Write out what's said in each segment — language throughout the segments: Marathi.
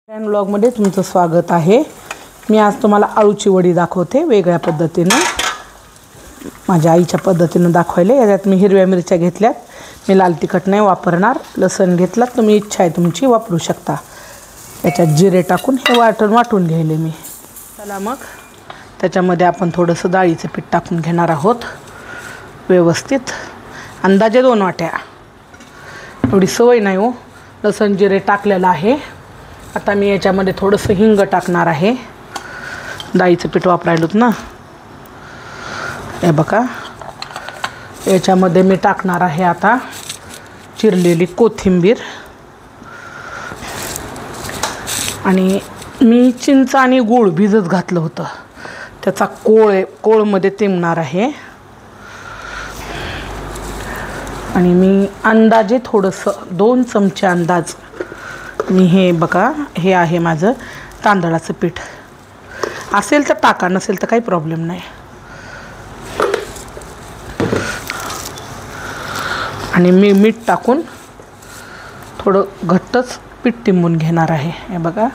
फॅन ब्लॉगमध्ये तुमचं स्वागत आहे। मी आज तुम्हाला आळूची वडी दाखवते वेगळ्या पद्धतीने, माझ्या आईच्या पद्धतीने दाखवले। याच्यात मी हिरव्या मिरच्या घेतल्यात, मी लाल तिखट नाही वापरणार। लसूण घेतला, तुम्ही इच्छा आहे तुमची वापरू शकता। याच्यात जिरे टाकून हे वाटून घ्यायले मी। चला मग त्याच्यामध्ये आपण थोडंसं डाळीचं पीठ टाकून घेणार आहोत व्यवस्थित, अंदाजे 2 वाट्या। एवढी सवय नाही हो, लसूण जिरे टाकलेलं आहे। आता मी याच्यामध्ये थोडंसं हिंग टाकणार आहे, डाळीचं पीठ वापरायलोत ना। हे बघा, याच्यामध्ये मी टाकणार आहे आता चिरलेली कोथिंबीर, आणि मी चिंच आणि गूळ भिजत घातलं होतं, त्याचा कोळमध्ये तिंबणार आहे। आणि मी अंदाजे थोडंसं 2 चमचे अंदाज मी हे बघा, हे आहे माझं तांदळाचं पीठ। असेल तर टाका, नसेल तर काही प्रॉब्लेम नाही। आणि मी मीठ टाकून थोडं घट्टच पीठ तिंबून घेणार आहे, हे बघा।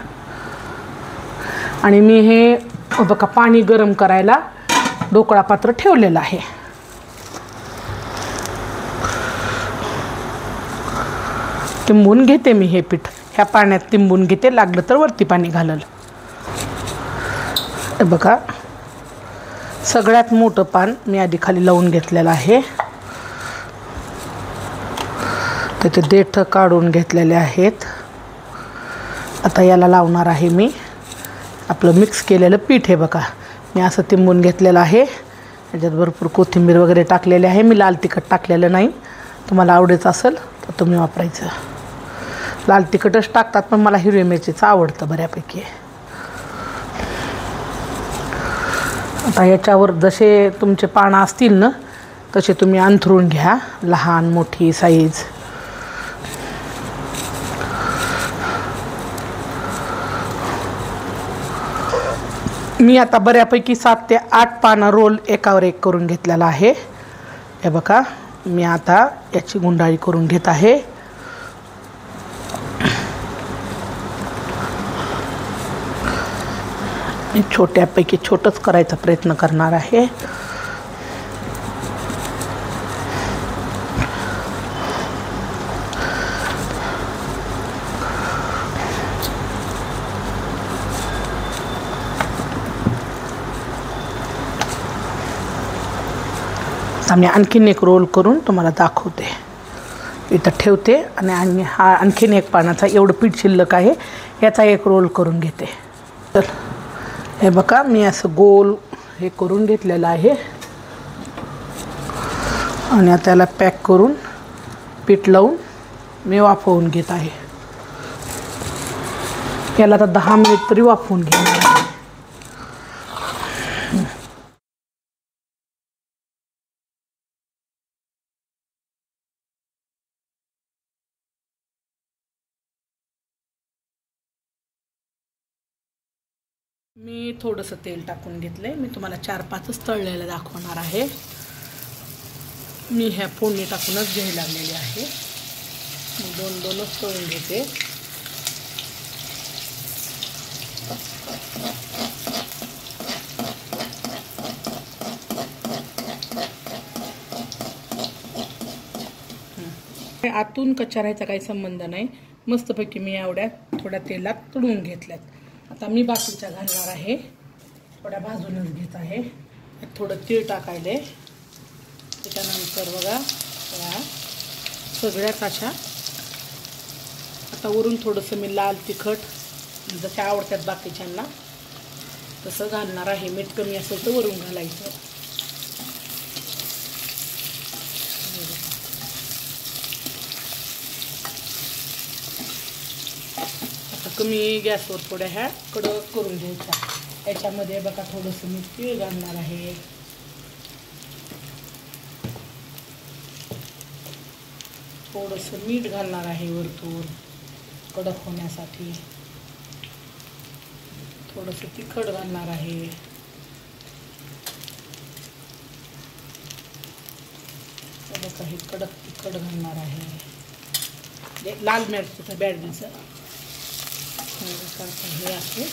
आणि मी हे बघा पाणी गरम करायला ढोकळा पात्र ठेवलेलं आहे। तिंबून घेते मी हे पीठ, ह्या पाण्यात तिंबून घेते, लागलं तर वरती पाणी घालल। हे बघा, सगळ्यात मोठं पान मी आधी खाली लावून घेतलेलं आहे, त्याचे देठ काढून घेतलेले आहेत। आता याला लावणार आहे मी आपलं मिक्स केलेलं पीठ। हे बघा, मी असं तिंबून घेतलेलं आहे। याच्यात भरपूर कोथिंबीर वगैरे टाकलेली आहे, मी लाल तिखट टाकलेलं नाही। तुम्हाला आवडायचं असेल तर तुम्ही वापरायचं, लाल तिखटच टाकतात, पण मला हिरवी मिरचीचं आवडतं बऱ्यापैकी। आता याच्यावर जसे तुमचे पानं असतील ना, तसे तुम्ही अंथरून घ्या, लहान मोठी साईज। मी आता बऱ्यापैकी 7 ते 8 पानं रोल एकावर एक करून घेतलेला आहे। हे बघा, मी आता याची गुंडाळी करून घेत आहे। मी छोट्यापैकी छोटंच करायचा प्रयत्न करणार आहे। आता मी आणखीन एक रोल करून तुम्हाला दाखवते, इथं ठेवते। आणि हा आणखीन एक पानाचा, एवढं पीठ शिल्लक आहे, याचा एक रोल करून घेते। तर हे बघा, मी असं गोल हे करून घेतलेलं आहे, आणि आता त्याला पॅक करून पीठ लावून मी वाफवून घेत आहे। याला आता 10 मिनिट तरी वाफवून घेणार आहे। मी थोडंसं तेल टाकून घेतलंय, मी तुम्हाला 4-5च तळलेलं दाखवणार आहे। मी ह्या फोडणी टाकूनच घ्यायला लागलेली आहे, मी 2-2च तळून घेते। आतून कच्चा राहायचा काही संबंध नाही, मस्तपैकी मी एवढ्या थोड्या तेलात तळून घेतल्यात। आता मी बाकीच्या घालणार आहे, थोड्या भाजूनच घेत आहे। थोडं तीळ टाकायले, त्याच्यानंतर बघा या सगळ्यात अशा, आता वरून थोडंसं मी लाल तिखट जसे आवडतात बाकीच्यांना तसं घालणार आहे। मीठ कमी असेल तर वरून घालायचं। कमी गॅसवर थोड्या ह्या कडक करून घ्यायच्या। याच्यामध्ये बघा थोडंसं मी तीळ घालणार आहे, थोडंसं मीठ घालणार आहे वरतून कडक होण्यासाठी, थोडंसं तिखट घालणार आहे, बघा हे कडक तिखट घालणार आहे, लाल मिरचीचं बॅडगीचं। हे असे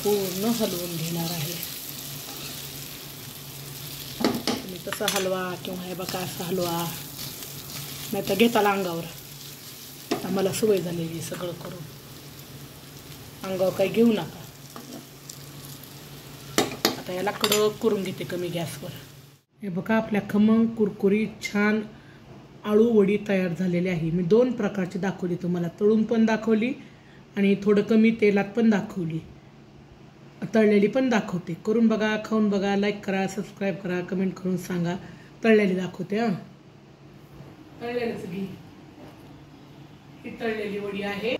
पूर्ण हलवून घेणार आहे. तुम्ही तसा हलवा किंवा हे बघा असा हलवा, नाही तर घेताला अंगावर. आम्हाला सवय झालेली सगळं करून, अंगावर काही घेऊ नका. आता याला कडक करून घेते कमी गॅसवर. हे बघा आपल्या खमंग कुरकुरीत छान आळू वडी तयार झालेली आहे. मी 2 प्रकारची दाखवली तुम्हाला, तळून पण दाखवली आणि थोडं कमी तेलात पण दाखवली, तळलेली पण दाखवते. करून बघा, खाऊन बघा, लाईक करा, सबस्क्राईब करा, कमेंट करून सांगा. तळलेली दाखवते. तळलेलीच घे, ही तळलेली वडी आहे.